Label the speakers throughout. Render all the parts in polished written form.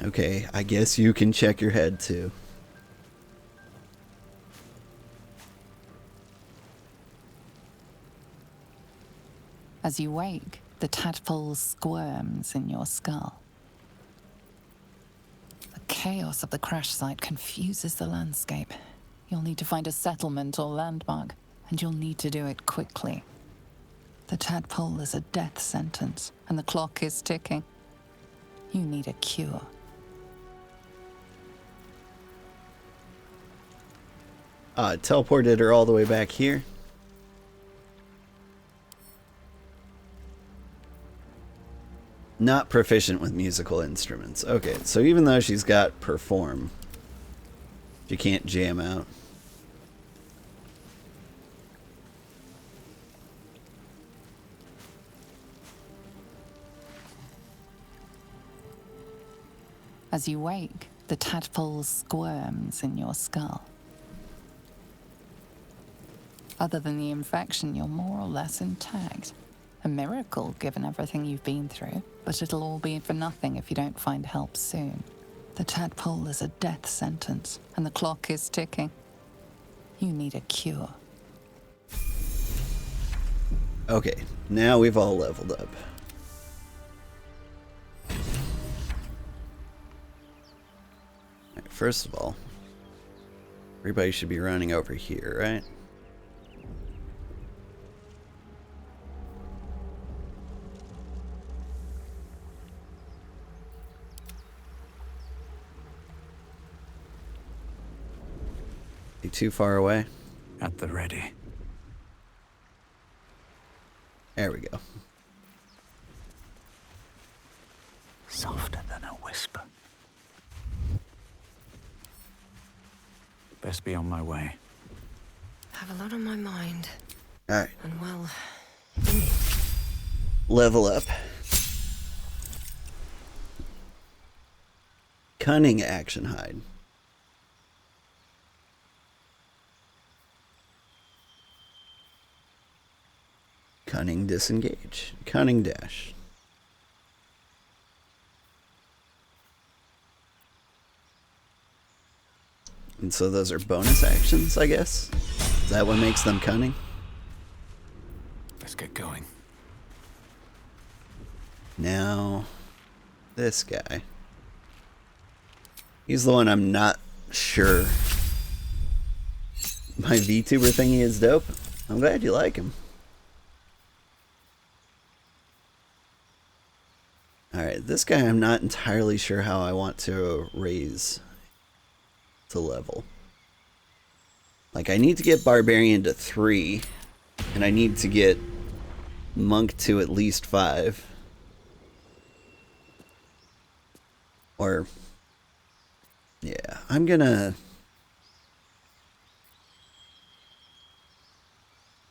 Speaker 1: Okay, I guess you can check your head too.
Speaker 2: As you wake, the tadpole squirms in your skull. The chaos of the crash site confuses the landscape. You'll need to find a settlement or landmark, and you'll need to do it quickly. The tadpole is a death sentence, and the clock is ticking. You need a cure.
Speaker 1: Teleported her all the way back here. Not proficient with musical instruments. Okay, so even though she's got perform, she can't jam out.
Speaker 2: As you wake, the tadpole squirms in your skull. Other than the infection, you're more or less intact. A miracle, given everything you've been through, but it'll all be for nothing if you don't find help soon. The tadpole is a death sentence, and the clock is ticking. You need a cure.
Speaker 1: Okay, now we've all leveled up. Alright, first of all, everybody should be running over here, right? Too far away?
Speaker 3: At the ready.
Speaker 1: There we go.
Speaker 3: Softer than a whisper. Best be on my way.
Speaker 4: Have a lot on my mind.
Speaker 1: Alright.
Speaker 4: And well,
Speaker 1: level up. Cunning action hide. Cunning disengage. Cunning dash. And so those are bonus actions, I guess? Is that what makes them cunning?
Speaker 3: Let's get going.
Speaker 1: Now, this guy. He's the one I'm not sure. My VTuber thingy is dope. I'm glad you like him. Alright, this guy I'm not entirely sure how I want to raise to level. Like, I need to get Barbarian to 3, and I need to get Munk to at least 5. Or, yeah, I'm gonna...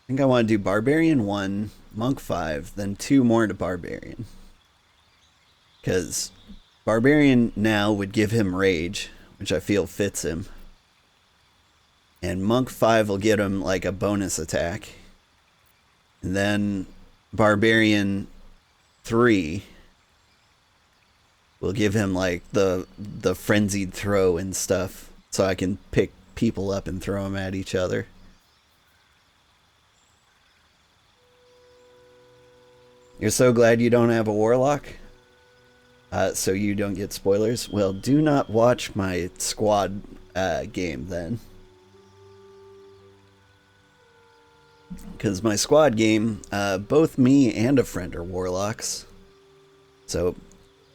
Speaker 1: I think I want to do Barbarian 1, Monk 5, then 2 more to Barbarian. Because Barbarian now would give him Rage, which I feel fits him. And Monk 5 will get him like a bonus attack. And then Barbarian 3 will give him like the frenzied throw and stuff. So I can pick people up and throw them at each other. You're so glad you don't have a Warlock? So you don't get spoilers? Well, do not watch my squad game then. Because my squad game, both me and a friend are Warlocks. So,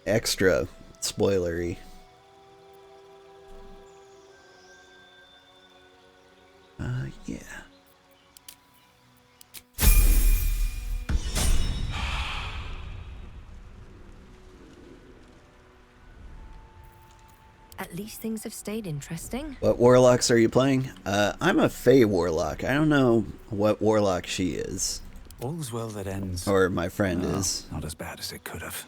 Speaker 1: extra spoilery. Yeah.
Speaker 4: at least things have stayed interesting.
Speaker 1: What warlocks are you playing? I'm a Fey warlock. I don't know what warlock she is.
Speaker 3: All's well that ends.
Speaker 1: Or my friend is.
Speaker 3: Not as bad as it could have.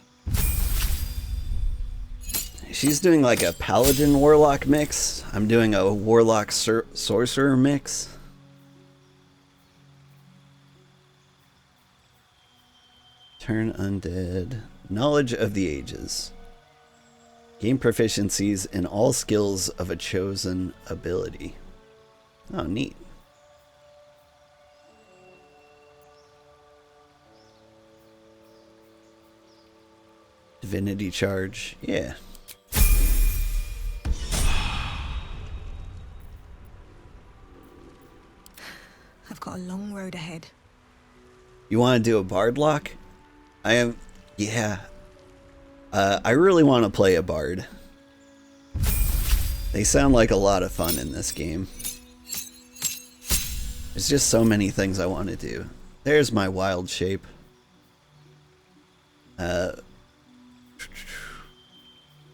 Speaker 1: She's doing like a paladin warlock mix. I'm doing a warlock sorcerer mix. Turn undead. Knowledge of the ages. Gain proficiencies in all skills of a chosen ability. Oh, neat. Divinity charge. Yeah.
Speaker 5: I've got a long road ahead.
Speaker 1: You want to do a bard lock? I am. Yeah. I really want to play a bard. They sound like a lot of fun in this game. There's just so many things I want to do. There's my wild shape.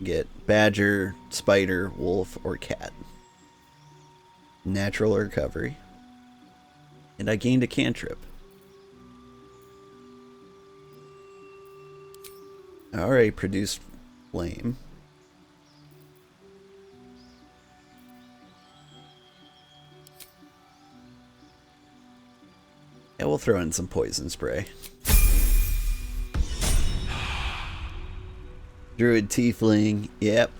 Speaker 1: Get badger, spider, wolf, or cat. Natural recovery. And I gained a cantrip. I already produced flame. Yeah, we'll throw in some poison spray. Druid Tiefling, yep.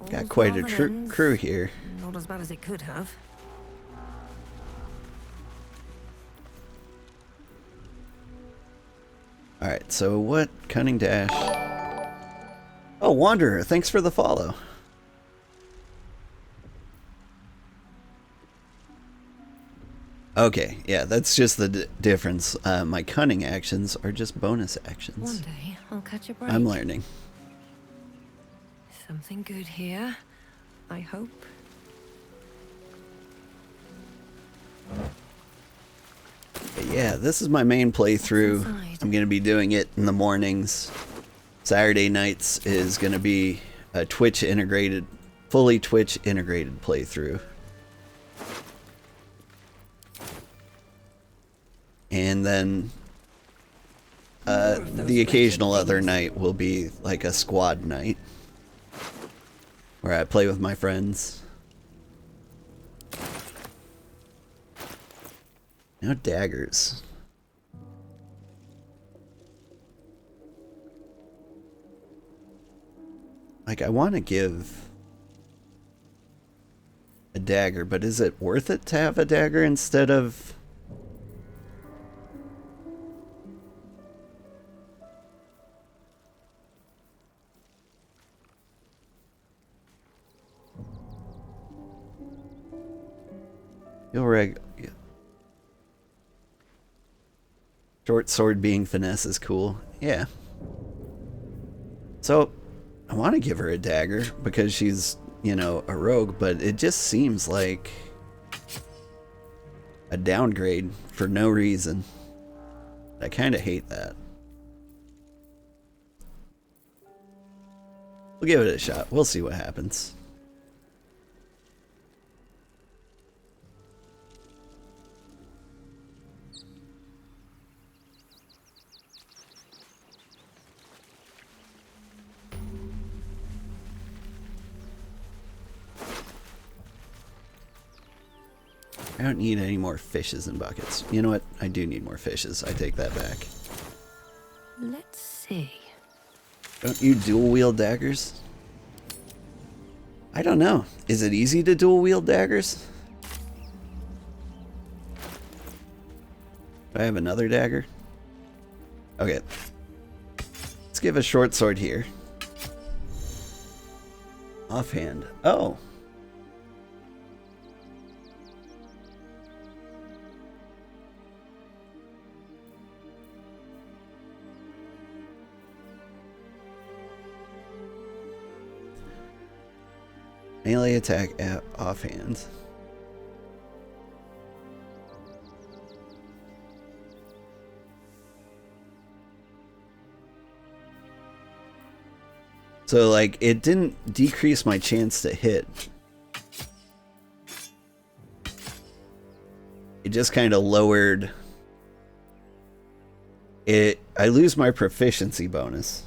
Speaker 1: Got quite a crew here.
Speaker 4: Not as bad as it could have.
Speaker 1: Alright, so what? Cunning Dash. Oh, Wanderer, thanks for the follow. Okay, yeah, that's just the difference. My cunning actions are just bonus actions.
Speaker 4: One day I'll catch a break.
Speaker 1: I'm learning.
Speaker 4: Something good here, I hope.
Speaker 1: But yeah, this is my main playthrough. I'm going to be doing it in the mornings. Saturday nights is going to be a Twitch integrated, fully Twitch integrated playthrough. And then the occasional other night will be like a squad night where I play with my friends. No daggers. Like, I want to give a dagger, but is it worth it to have a dagger instead of... Short sword being finesse is cool. Yeah. So, I want to give her a dagger because she's, you know, a rogue, but it just seems like a downgrade for no reason. I kind of hate that. We'll give it a shot. We'll see what happens. I don't need any more fishes and buckets. You know what? I do need more fishes. I take that back.
Speaker 4: Let's see.
Speaker 1: Don't you dual wield daggers? I don't know. Is it easy to dual wield daggers? Do I have another dagger? Okay. Let's give a short sword here. Offhand. Oh. Melee attack at offhand. So, like, it didn't decrease my chance to hit. It just kind of lowered it. I lose my proficiency bonus.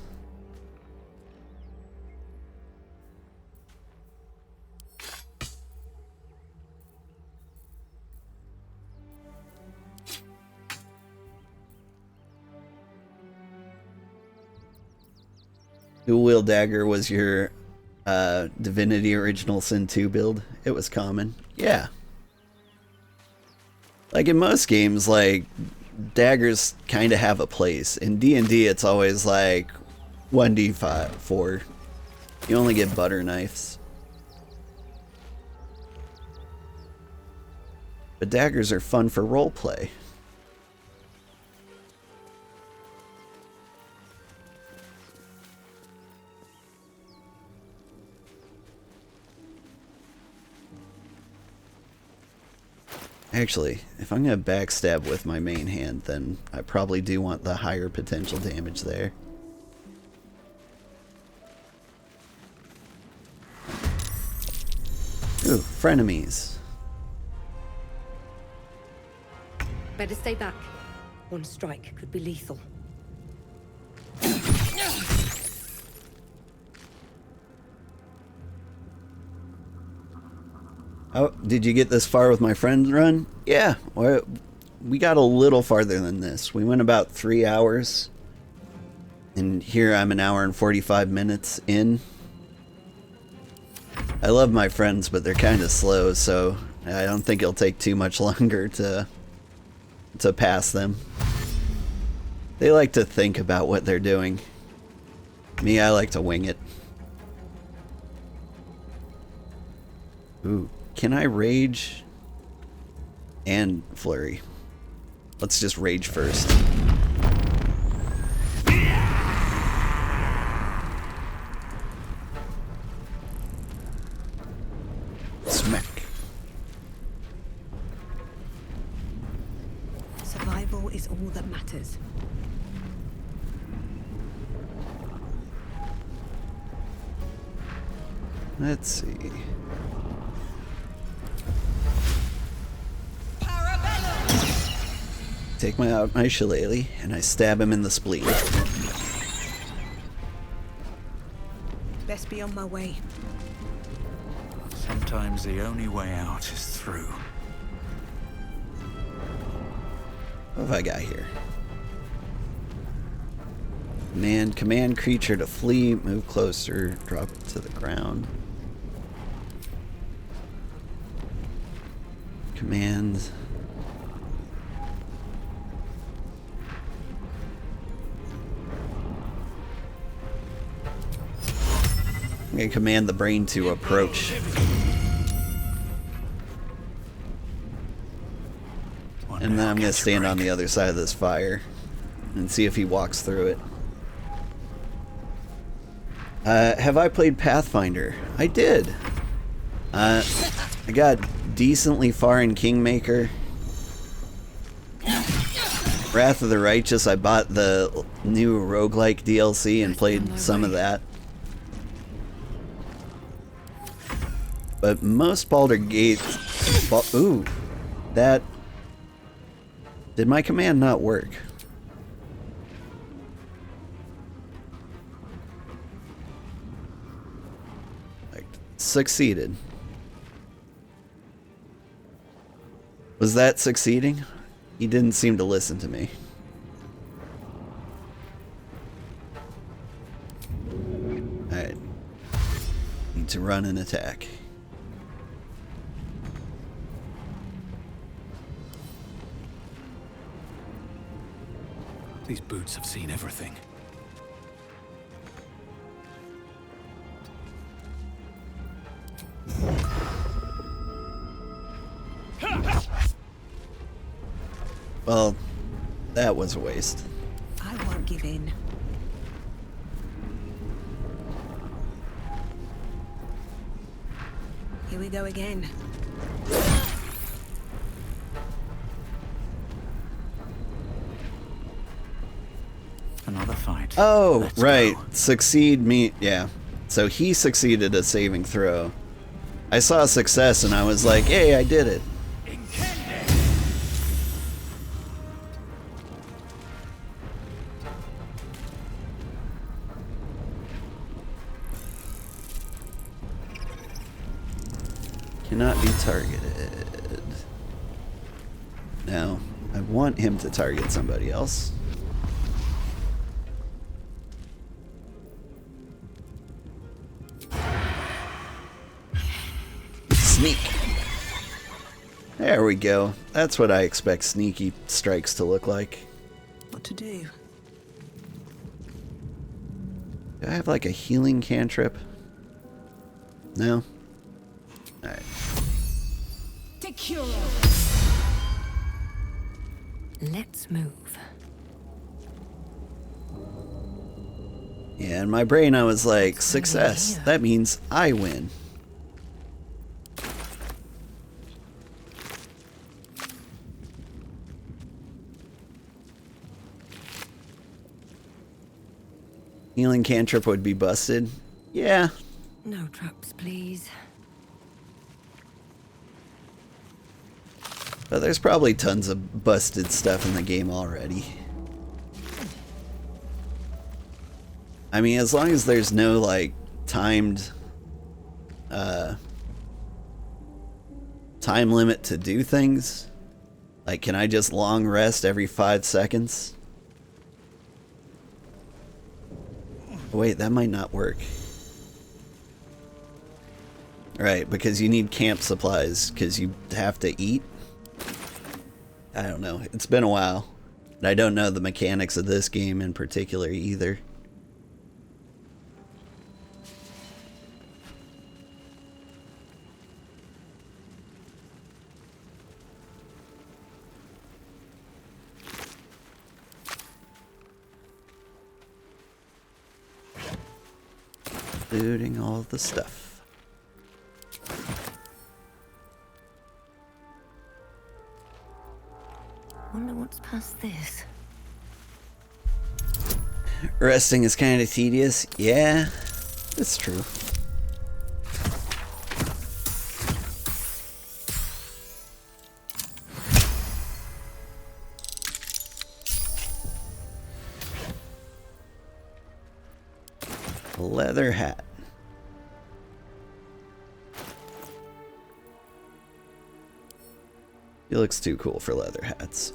Speaker 1: Dual Wield Dagger was your Divinity Original Sin 2 build. It was common. Yeah. Like in most games, like, daggers kind of have a place. In D&D, it's always like 1d5, 4. You only get butter knives. But daggers are fun for roleplay. Actually, if I'm going to backstab with my main hand, then I probably do want the higher potential damage there. Ooh, frenemies.
Speaker 4: Better stay back. One strike could be lethal.
Speaker 1: Oh, did you get this far with my friend run? Yeah, we got a little farther than this. We went about 3 hours. And here I'm an hour and 45 minutes in. I love my friends, but they're kind of slow, so I don't think it'll take too much longer to pass them. They like to think about what they're doing. Me, I like to wing it. Ooh. Can I rage and flurry? Let's just rage first. Smack.
Speaker 5: Survival is all that matters.
Speaker 1: Let's see. Take my shillelagh and I stab him in the spleen.
Speaker 5: Best be on my way.
Speaker 3: Sometimes the only way out is through.
Speaker 1: What have I got here? Command creature to flee, move closer, drop to the ground. Command. I'm going to command the brain to approach. And then I'm going to stand on the other side of this fire and see if he walks through it. Have I played Pathfinder? I did. I got decently far in Kingmaker. Wrath of the Righteous, I bought the new roguelike DLC and played some of that. But most Baldur Gate... Ooh. That... Did my command not work? Like, succeeded. Was that succeeding? He didn't seem to listen to me. Alright. Need to run and attack.
Speaker 3: These boots have seen everything.
Speaker 1: Well, that was a waste.
Speaker 5: I won't give in. Here we go again.
Speaker 3: Another fight.
Speaker 1: Oh,
Speaker 3: Let's
Speaker 1: right.
Speaker 3: go.
Speaker 1: Succeed me. Yeah. So he succeeded a saving throw. I saw a success and I was like, hey, I did it. Cannot be targeted. Now, I want him to target somebody else. There we go. That's what I expect sneaky strikes to look like.
Speaker 5: What to do?
Speaker 1: Do I have like a healing cantrip? No? Alright.
Speaker 4: Let's move.
Speaker 1: Yeah, in my brain I was like, success. That means I win. Healing cantrip would be busted. Yeah.
Speaker 4: No traps, please.
Speaker 1: But there's probably tons of busted stuff in the game already. I mean, as long as there's no, like, timed, time limit to do things. Like, can I just long rest every 5 seconds? Wait, that might not work. Right, because you need camp supplies, because you have to eat. I don't know. It's been a while. And I don't know the mechanics of this game in particular either. Looting all the stuff.
Speaker 4: Wonder what's past this.
Speaker 1: Resting is kind of tedious. Yeah, that's true. A leather hat. He looks too cool for leather hats.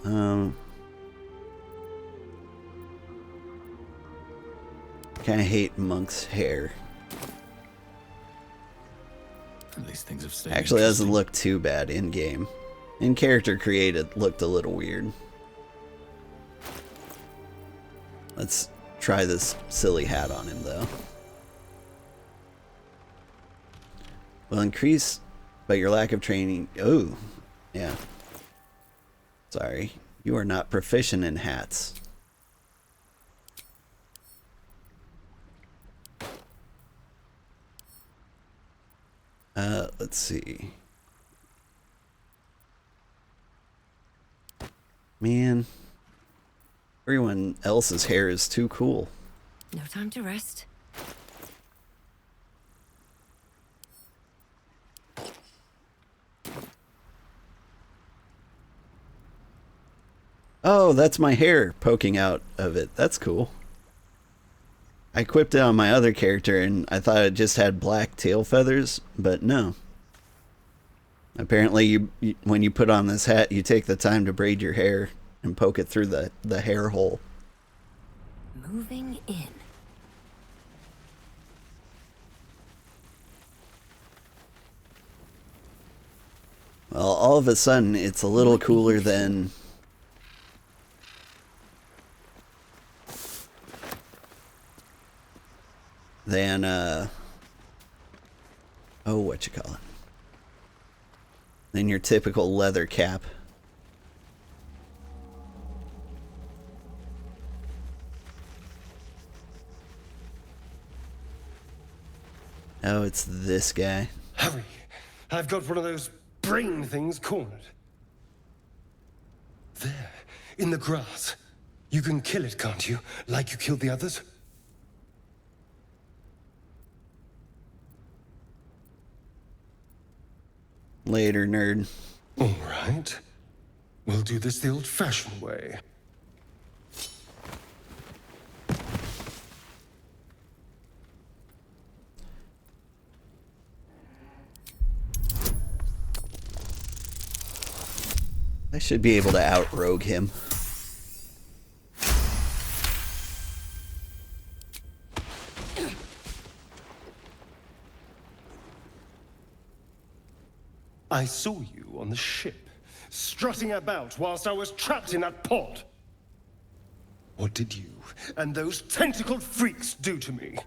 Speaker 1: Kinda hate Monk's hair.
Speaker 3: At least things have stayed.
Speaker 1: Actually, doesn't look too bad in game. In character created, looked a little weird. Let's try this silly hat on him, though. Will increase, but your lack of training. Oh, yeah. Sorry, you are not proficient in hats. Let's see. Man, everyone else's hair is too cool.
Speaker 4: No time to rest.
Speaker 1: Oh, that's my hair poking out of it. That's cool. I equipped it on my other character and I thought it just had black tail feathers, but no. Apparently, when you put on this hat, you take the time to braid your hair and poke it through the hair hole.
Speaker 4: Moving in.
Speaker 1: Well, all of a sudden, it's a little cooler than... oh, what you call it? Than your typical leather cap. Oh, it's this guy.
Speaker 6: Hurry! I've got one of those brain things cornered. There, in the grass. You can kill it, can't you? Like you killed the others?
Speaker 1: Later, nerd.
Speaker 6: All right. We'll do this the old-fashioned way.
Speaker 1: I should be able to outrogue him.
Speaker 6: I saw you on the ship. strutting about whilst I was trapped in that pod. What did you and those tentacled freaks do to me?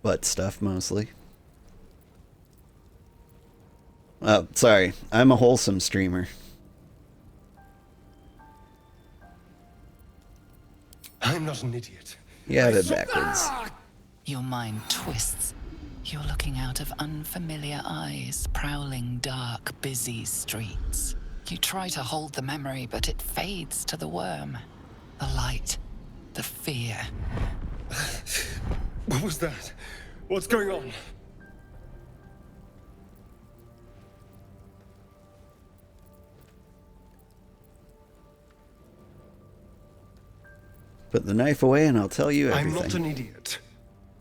Speaker 1: Butt stuff, mostly. Oh, sorry. I'm a wholesome streamer.
Speaker 6: I'm not an idiot.
Speaker 1: You had it backwards.
Speaker 2: Your mind twists. You're looking out of unfamiliar eyes, prowling dark, busy streets. You try to hold the memory, but it fades to the worm. The light. The fear.
Speaker 6: What was that? What's going on?
Speaker 1: Put the knife away and I'll tell you everything.
Speaker 6: I'm not an idiot.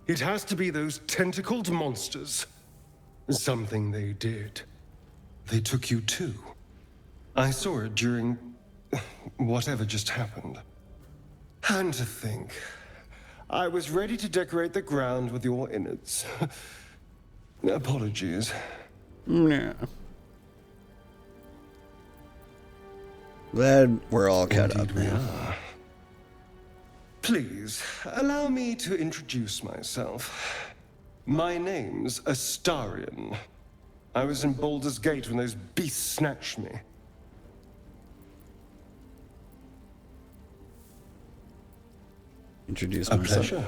Speaker 6: It has to be those tentacled monsters. Something they did. They took you too. I saw it during whatever just happened. And to think, I was ready to decorate the ground with your innards. Apologies.
Speaker 1: Yeah. Glad we're all caught up
Speaker 6: Indeed we
Speaker 1: now.
Speaker 6: are. Please, allow me to introduce myself. My name's Astarion. I was in Baldur's Gate when those beasts snatched me.
Speaker 1: Introduce
Speaker 6: A
Speaker 1: myself.
Speaker 6: pleasure.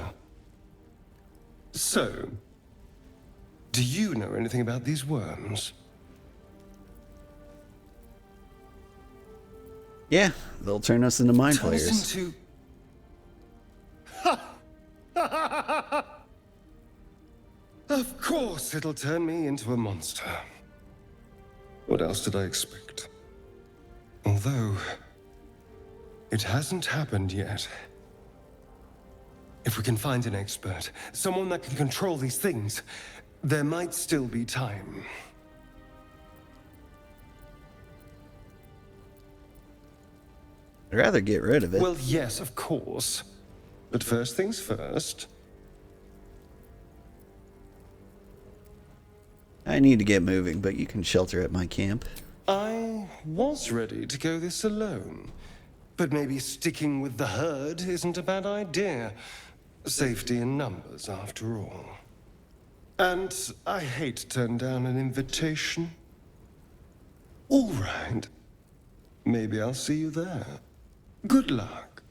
Speaker 6: So, do you know anything about these worms?
Speaker 1: Yeah, they'll turn us into mind
Speaker 6: Turn us
Speaker 1: players.
Speaker 6: into... Of course it'll turn me into a monster. What else did I expect? Although, it hasn't happened yet. If we can find an expert, someone that can control these things, there might still be time.
Speaker 1: I'd rather get rid of it.
Speaker 6: Well, yes, of course. But first things first.
Speaker 1: I need to get moving, but you can shelter at my camp.
Speaker 6: I was ready to go this alone. But maybe sticking with the herd isn't a bad idea. Safety in numbers, after all. And I hate to turn down an invitation. All right. Maybe I'll see you there. Good luck.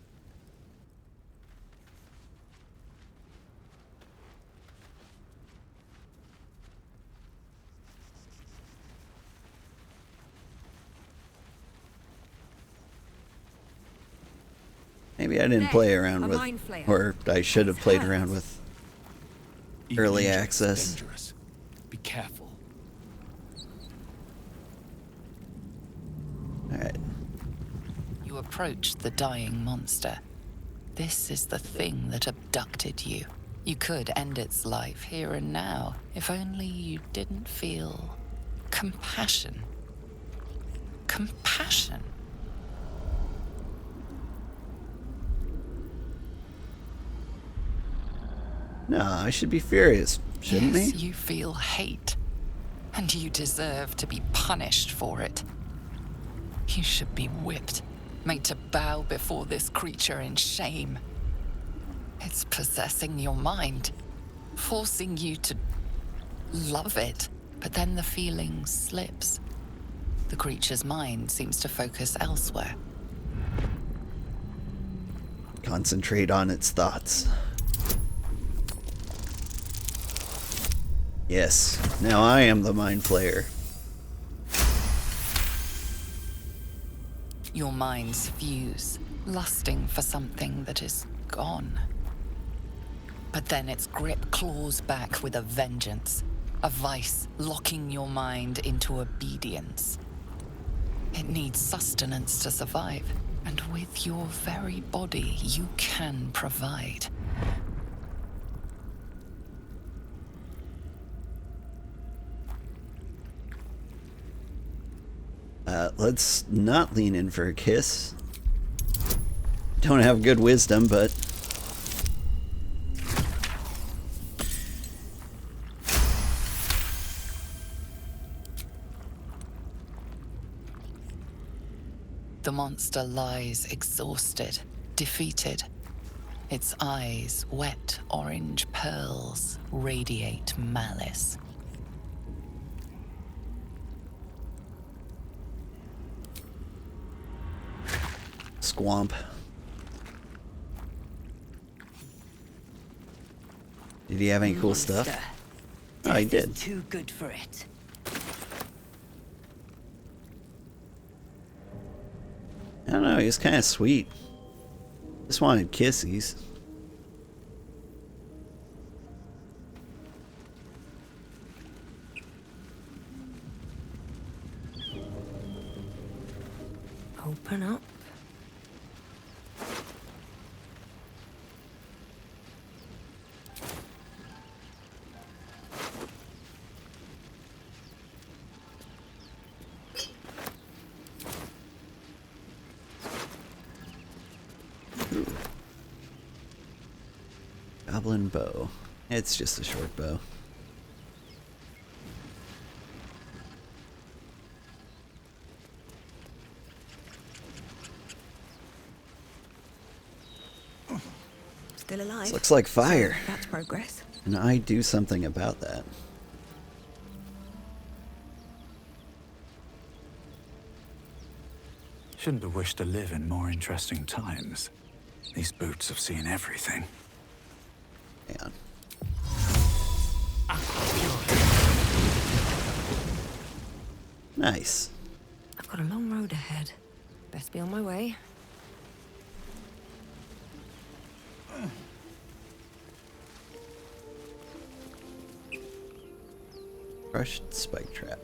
Speaker 1: Maybe I didn't
Speaker 5: There,
Speaker 1: play around
Speaker 5: a
Speaker 1: with,
Speaker 5: mind flayer.
Speaker 1: or I should have played
Speaker 5: Hurts.
Speaker 1: around with
Speaker 3: Even
Speaker 1: early
Speaker 3: dangerous,
Speaker 1: access.
Speaker 3: Dangerous. Be careful.
Speaker 1: Alright.
Speaker 2: You approach the dying monster. This is the thing that abducted you. You could end its life here and now, if only you didn't feel compassion. Compassion.
Speaker 1: No, I should be furious, shouldn't
Speaker 2: Yes,
Speaker 1: he?
Speaker 2: you feel hate, and you deserve to be punished for it. You should be whipped, made to bow before this creature in shame. It's possessing your mind, forcing you to love it, but then the feeling slips. The creature's mind seems to focus elsewhere.
Speaker 1: Concentrate on its thoughts. Yes, now I am the mind flayer.
Speaker 2: Your minds fuse, lusting for something that is gone. But then its grip claws back with a vengeance, a vice locking your mind into obedience. It needs sustenance to survive, and with your very body, you can provide.
Speaker 1: Let's not lean in for a kiss. Don't have good wisdom, but...
Speaker 2: The monster lies exhausted, defeated. Its eyes, wet orange pearls, radiate malice.
Speaker 1: Squamp. Did he have any cool stuff?
Speaker 4: Monster.
Speaker 1: Oh, he
Speaker 4: Death is
Speaker 1: did.
Speaker 4: Too good for it.
Speaker 1: I don't know, he was kind of sweet. Just wanted kissies.
Speaker 4: Open up.
Speaker 1: Goblin bow. It's just a short bow.
Speaker 5: Still alive.
Speaker 1: This looks like fire.
Speaker 5: That's progress.
Speaker 1: And I do something about that.
Speaker 7: Shouldn't have wished to live in more interesting times. These boots have seen everything.
Speaker 1: Hang on. Nice.
Speaker 4: I've got a long road ahead. Best be on my way.
Speaker 1: Crushed spike trap.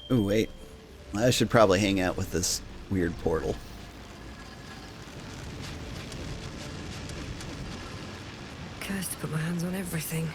Speaker 1: Oh wait. I should probably hang out with this weird portal.
Speaker 4: Cursed to put my hands on everything.